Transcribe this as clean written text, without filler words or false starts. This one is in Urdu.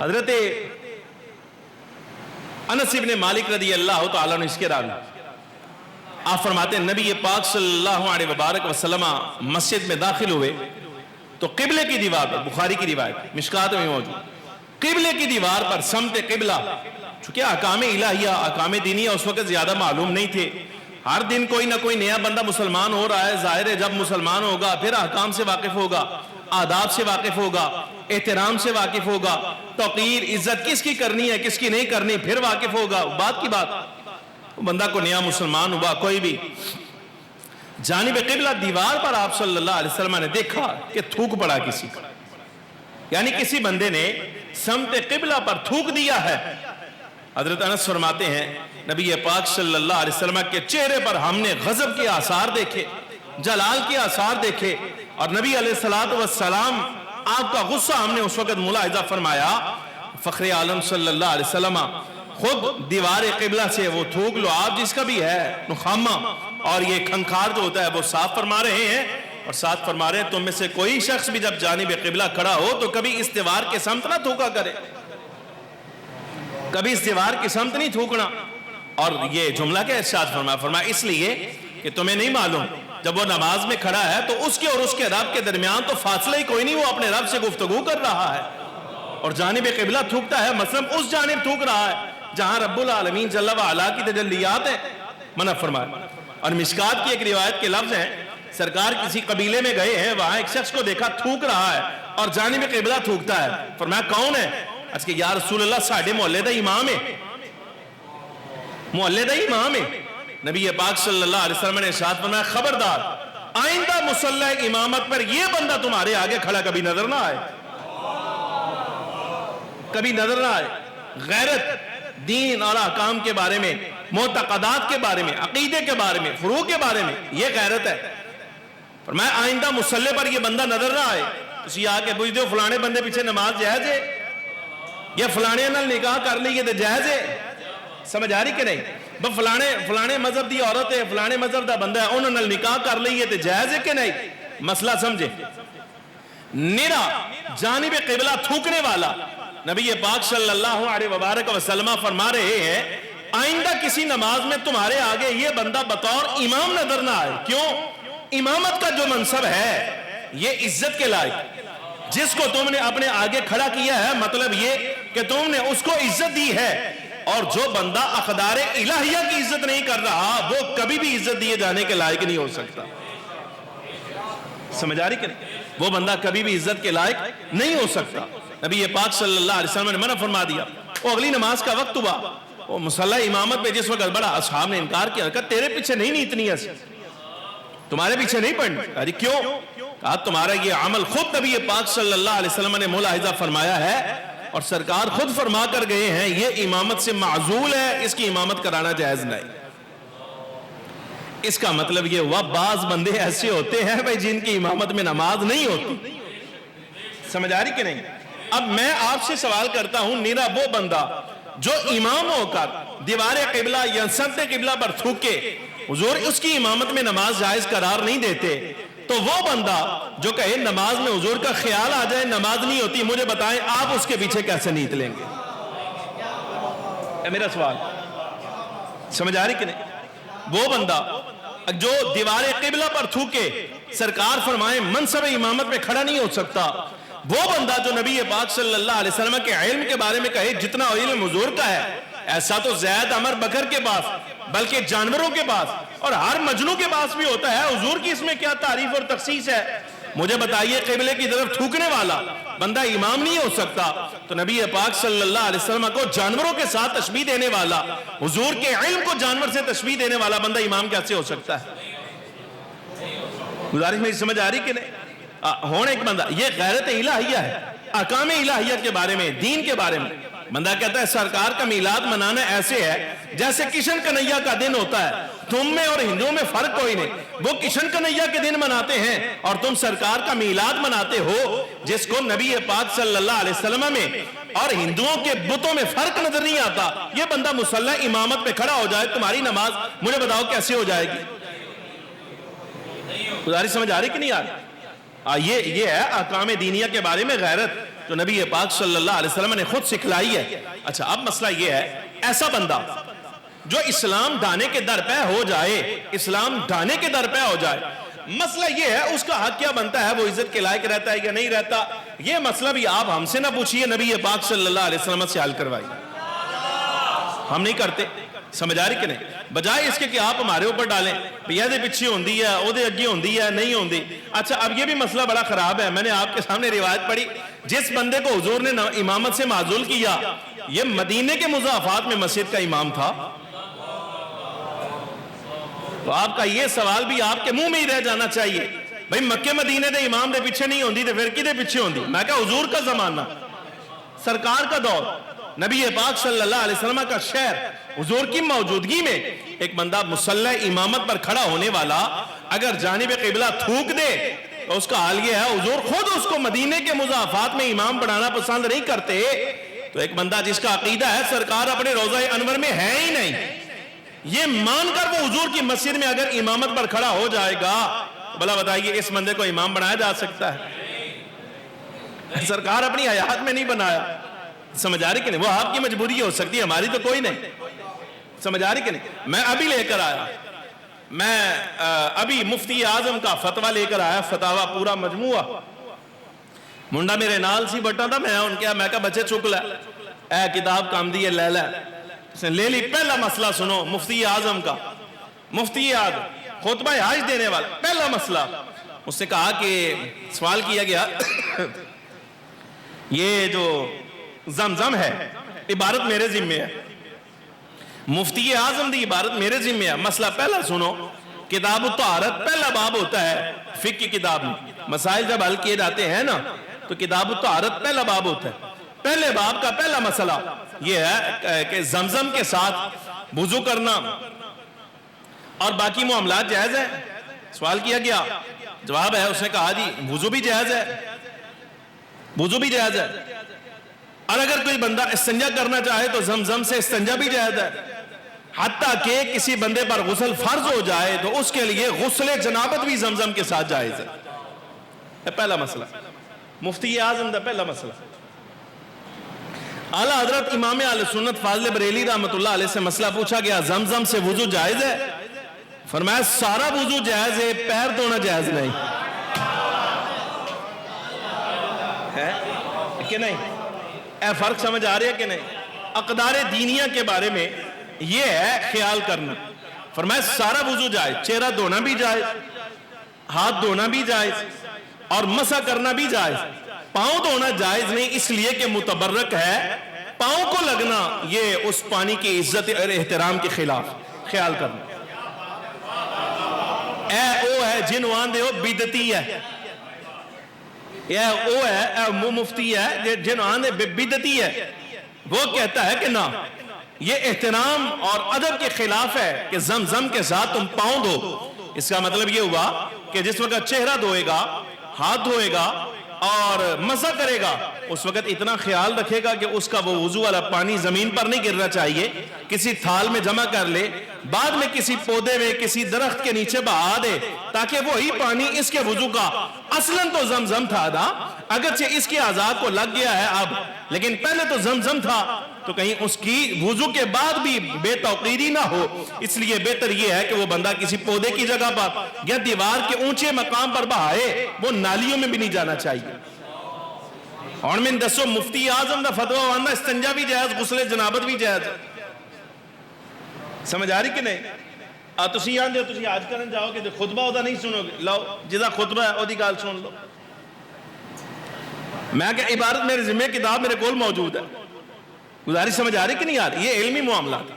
حضرت انس ابن مالک رضی اللہ تعالیٰ عنہ اس کے راوی، آپ فرماتے ہیں نبی پاک صلی اللہ علیہ وبارک وسلم مسجد میں داخل ہوئے تو قبلے کی دیوار پر، بخاری کی روایت مشکات میں موجود، قبلے کی دیوار پر سمت قبلہ، چونکہ احکام الہیہ احکام دینیہ اس وقت زیادہ معلوم نہیں تھے، ہر دن کوئی نہ کوئی نیا بندہ مسلمان ہو رہا ہے، ظاہر ہے جب مسلمان ہوگا پھر احکام سے واقف ہوگا، آداب سے واقف ہوگا، احترام سے واقف ہوگا، توقیر عزت کس کی کرنی ہے کس کی نہیں کرنی پھر واقف ہوگا، بات کی بات بندہ کو نیا مسلمان ہوا کوئی بھی جانب قبلہ دیوار پر آپ صلی اللہ علیہ وسلم نے دیکھا کہ تھوک پڑا کسی کا، یعنی کسی بندے نے سمت قبلہ پر تھوک دیا ہے۔ حضرت انس فرماتے ہیں نبی پاک صلی اللہ علیہ وسلم کے چہرے پر ہم نے غضب کے آثار دیکھے، جلال کے آثار دیکھے، اور نبی علیہ السلام آپ کا غصہ ہم نے اس وقت ملاحظہ فرمایا۔ فخر عالم صلی اللہ علیہ وسلم خود دیوار قبلہ سے وہ تھوک لو آپ جس کا بھی ہے نخامہ اور یہ کھنکھار جو ہوتا ہے وہ صاف فرما رہے ہیں، اور ساتھ فرما رہے ہیں تم میں سے کوئی شخص بھی جب جانب قبلہ کھڑا ہو تو کبھی اس دیوار کے سمت نہ تھوکا کرے، کبھی اس دیوار کی سمت نہیں تھوکنا۔ اور یہ جملہ کیا ارشاد فرمایا اس لیے کہ تمہیں نہیں معلوم جب وہ نماز میں کھڑا ہے تو اس کے اور اس کے رب کے درمیان تو فاصلہ ہی کوئی نہیں، وہ اپنے رب سے گفتگو کر رہا ہے اور جانب قبلہ تھوکتا ہے، مثلا اس جانب تھوک رہا ہے جہاں رب العالمین جل وعلا کی تجلیات ہیں، منع فرمایا۔ اور مشکات کی ایک روایت کے لفظ ہیں سرکار کسی قبیلے میں گئے ہیں، وہاں ایک شخص کو دیکھا تھوک رہا ہے اور جانب قبلہ تھوکتا ہے، فرمایا کون ہے؟ اس کے یا رسول اللہ ساڑھے محلے دا امام ہے، محلے دا امام ہے۔ نبی پاک صلی اللہ علیہ وسلم نے ارشاد فرمایا خبردار آئندہ مصلی امامت پر یہ بندہ تمہارے آگے کھڑا کبھی نظر نہ آئے، کبھی نظر نہ آئے۔ غیرت دین اور احکام کے بارے میں، معتقدات کے بارے میں، عقیدے کے بارے میں، فروع کے بارے میں، یہ غیرت ہے۔ فرمایا آئندہ مصلی پر یہ بندہ نظر نہ آئے۔ اسی آگے پوچھ دو فلانے بندے پیچھے نماز جائز ہے یا فلانے نال نکاح کر لیے تو جائز ہے، سمجھ آ رہی کہ نہیں؟ فلانے مذہب دی عورت ہے، فلانے مذہب دا بندہ ہے، انہوں نے نکاح کر لیے تو جائز ہے کہ نہیں؟ مسئلہ سمجھے۔ نیرا جانب قبلہ تھوکنے والا نبی پاک صلی اللہ علیہ وبارک وسلم فرما رہے ہیں آئندہ کسی نماز میں تمہارے آگے یہ بندہ بطور امام نظر نہ آئے۔ کیوں؟ امامت کا جو منصب ہے یہ عزت کے لائق، جس کو تم نے اپنے آگے کھڑا کیا ہے مطلب یہ کہ تم نے اس کو عزت دی ہے، اور جو بندہ اقدار الہیہ کی عزت نہیں کر رہا وہ کبھی بھی عزت دیے جانے کے لائق نہیں ہو سکتا، سمجھ آ رہی کہ نہیں؟ وہ بندہ کبھی بھی عزت کے لائق نہیں ہو سکتا۔ نبی پاک صلی اللہ علیہ وسلم نے منع فرما دیا۔ وہ اگلی نماز کا وقت ہوا، وہ مصلی امامت پہ جس وقت بڑا اصحاب نے انکار کیا، کہا تیرے پیچھے نہیں اتنی ایسی، تمہارے پیچھے نہیں پڑھنی۔ ارے کیوں؟ کہا تمہارا یہ عمل خود نبی پاک صلی اللہ علیہ وسلم نے ملاحظہ فرمایا ہے اور سرکار خود فرما کر گئے ہیں یہ امامت سے معزول ہے، اس کی امامت کرانا جائز نہیں۔ اس کا مطلب یہ ہوا بعض بندے ایسے ہوتے ہیں بھائی جن کی امامت میں نماز نہیں ہوتی، سمجھ آ رہی کہ نہیں؟ اب میں آپ سے سوال کرتا ہوں نیرا وہ بندہ جو امام ہو کر دیوار قبلہ یا سمت قبلہ پر تھوکے، حضور اس کی امامت میں نماز جائز قرار نہیں دیتے، تو وہ بندہ جو کہے نماز میں حضور کا خیال آ جائے نماز نہیں ہوتی، مجھے بتائیں آپ اس کے پیچھے کیسے نیت لیں گے؟ میرا سوال سمجھ آ رہی کہ نہیں؟ وہ بندہ جو دیوار قبلہ پر تھوکے سرکار فرمائیں منصب امامت میں کھڑا نہیں ہو سکتا، وہ بندہ جو نبی پاک صلی اللہ علیہ وسلم کے علم کے بارے میں کہے جتنا علم حضور کا ہے ایسا تو زید عمر بکر کے پاس بلکہ جانوروں کے پاس اور ہر مجنوں کے پاس بھی ہوتا ہے، حضور کی اس میں کیا تعریف اور تخصیص ہے؟ مجھے بتائیے قبلے کی طرف تھوکنے والا بندہ امام نہیں ہو سکتا، تو نبی پاک صلی اللہ علیہ وسلم کو جانوروں کے ساتھ تشبیہ دینے والا، حضور کے علم کو جانور سے تشبیہ دینے والا بندہ امام کیسے ہو سکتا ہے؟ گزارش میری سمجھ آ رہی کہ نہیں؟ ہونے ایک بندہ یہ غیرت الہیہ ہے، احکام الہیہ کے بارے میں، دین کے بارے میں بندہ کہتا ہے سرکار کا میلاد منانا ایسے ہے جیسے کشن کنہیا کا دن ہوتا ہے، تم میں اور ہندوؤں میں فرق کوئی نہیں، وہ کشن کنہیا کے دن مناتے ہیں اور تم سرکار کا میلاد مناتے ہو، جس کو نبی پاک صلی اللہ علیہ وسلم میں اور ہندوؤں کے بتوں میں فرق نظر نہیں آتا، یہ بندہ مصلی امامت پہ کھڑا ہو جائے تمہاری نماز مجھے بتاؤ کیسے ہو جائے گی؟ گزارش سمجھ آ رہی کہ نہیں آ رہی؟ یہ ہے احکام دینیہ کے بارے میں غیرت۔ جو نبی پاک صلی اللہ علیہ وسلم نے خود سکھلائی ہے. اچھا اب مسئلہ یہ ہے, ایسا بندہ جو اسلام ڈھانے کے در پہ ہو جائے, اسلام ڈھانے کے در پہ ہو جائے, مسئلہ یہ ہے اس کا حق کیا بنتا ہے, وہ عزت کے لائق رہتا ہے یا نہیں رہتا, یہ مسئلہ بھی آپ ہم سے نہ پوچھئے, نبی پاک صلی اللہ علیہ وسلم سے حل کروائیے. ہم نہیں کرتے, سمجھ آ رہی کہ نہیں, بجائے اس کے کہ آپ ہمارے اوپر ڈالیں یہ دے پیچھے ہوندی ہے, او دے اگے ہوندی ہے, نہیں ہوندی. اچھا اب یہ بھی مسئلہ بڑا خراب ہے, میں نے آپ کے سامنے روایت پڑھی, جس بندے کو حضور نے امامت سے معزول کیا, یہ مدینے کے مضافات میں مسجد کا امام تھا. تو آپ کا یہ سوال بھی آپ کے منہ میں ہی رہ جانا چاہیے, بھئی مکے مدینے دے امام دے پیچھے نہیں ہوندی, دے پھر کی دے پیچھے ہوندی. میں کہا حضور کا زمانہ, سرکار کا دور, نبی پاک صلی اللہ علیہ وسلم کا شہر, حضور کی موجودگی میں ایک بندہ مصلی امامت پر کھڑا ہونے والا اگر جانب قبلہ تھوک دے تو اس کا حال یہ ہے, حضور خود اس کو مدینے کے مضافات میں امام بنانا پسند نہیں کرتے. تو ایک بندہ جس کا عقیدہ ہے سرکار اپنے روضہ انور میں ہے ہی نہیں, یہ مان کر وہ حضور کی مسجد میں اگر امامت پر کھڑا ہو جائے گا, بھلا بتائیے اس بندے کو امام بنایا جا سکتا ہے؟ سرکار اپنی حیات میں نہیں بنایا. سمجھ آ رہی کہ نہیں, وہ آپ کی مجبوری ہو سکتی ہے, ہماری تو کوئی نہیں. سمجھ آ رہی کہ نہیں, میں ابھی لے کر آیا, میں ابھی مفتی اعظم کا فتویٰ لے کر آیا, فتاوہ پورا مجموعہ. منڈا میرے نال سی بٹا تھا, میں ان کیا میں کہا بچے چک لے, اے کتاب کام دی ہے لے لے. اس نے لے لی. پہلا مسئلہ سنو مفتی اعظم کا, مفتی اعظم خطبہ حج دینے والا, پہلا مسئلہ اس سے کہا کہ سوال کیا گیا یہ جو زمزم ہے عبارت میرے ذمہ ہے, مفتی اعظم دی عبارت میرے ذمہ ہے. مسئلہ پہلا سنو, کتاب الطہارت پہلا باب ہوتا ہے فقہ کی کتاب میں, مسائل جب حل کیے جاتے ہیں نا تو کتاب الطہارت پہلا باب ہوتا ہے. پہلے باب کا پہلا مسئلہ یہ ہے کہ زمزم کے ساتھ وضو کرنا اور باقی معاملات جائز ہے. سوال کیا گیا, جواب ہے, اس نے کہا جی وضو بھی جائز ہے, وضو بھی جائز ہے, اور اگر کوئی بندہ استنجا کرنا چاہے تو زمزم سے استنجا بھی جائز ہے, حتیٰ کہ کسی بندے پر غسل فرض ہو جائے تو اس کے لیے غسل جنابت بھی زمزم کے ساتھ جائز ہے. پہلا مسئلہ مفتی اعظم دا پہلا مسئلہ. اعلیٰ حضرت امام اہل سنت فاضل بریلی رحمۃ اللہ علیہ سے مسئلہ پوچھا گیا, زمزم سے وضو جائز ہے؟ فرمایا سارا وضو جائز ہے, پیر دھونا جائز نہیں ہے کہ نہیں. اے فرق سمجھ آ رہی ہے کہ نہیں؟ اقدار دینیہ کے بارے میں یہ ہے خیال کرنا. فرمایا سارا وضو جائز, چہرہ دھونا بھی جائز, ہاتھ دھونا بھی جائز, اور مسح کرنا بھی جائز. پاؤں دھونا جائز نہیں, اس لیے کہ متبرک ہے, پاؤں کو لگنا یہ اس پانی کی عزت اور احترام کے خلاف. خیال کرنا. اے او ہے جنوان دے ہو بدتی ہے, یہ او ہے اے مفتی ہے جنوان دے بدتی ہے, وہ کہتا ہے کہ نہ یہ احترام اور ادب کے خلاف ہے کہ زمزم کے ساتھ تم پاؤں دھو. اس کا مطلب یہ ہوا کہ جس وقت چہرہ دھوئے گا, ہاتھ دھوئے گا اور مسح کرے گا, اس وقت اتنا خیال رکھے گا کہ اس کا وہ وضو والا پانی زمین پر نہیں گرنا چاہیے, کسی تھال میں جمع کر لے, بعد میں کسی پودے میں کسی درخت کے نیچے بہا دے, تاکہ وہی پانی اس کے وضو کا اصلاً تو زمزم تھا نا, اگرچہ اس کے اعضاء کو لگ گیا ہے اب, لیکن پہلے تو زمزم تھا, تو کہیں اس کی وضو کے بعد بھی بے توقیری نہ ہو. اس لیے بہتر یہ ہے کہ وہ بندہ کسی پودے کی جگہ پر یا دیوار کے اونچے مقام پر بہائے, وہ نالیوں میں بھی نہیں جانا چاہیے. اور میں دسو مفتی اعظم دا فتویٰ وانا استنجا بھی جائز, غسل جنابت بھی جائز. سمجھ آ رہی کہ نہیں؟ تسی آن دے تسی آج کرن جاؤ کہ خطبہ ہوتا نہیں سنو گے, لاؤ جدا خطبہ ہے وہ دی گال سن لو. میں کہ عبارت میرے ذمہ کتاب میرے کول موجود ہے, گزارش سمجھ آ رہی کہ نہیں آ رہی؟ یہ علمی معاملات.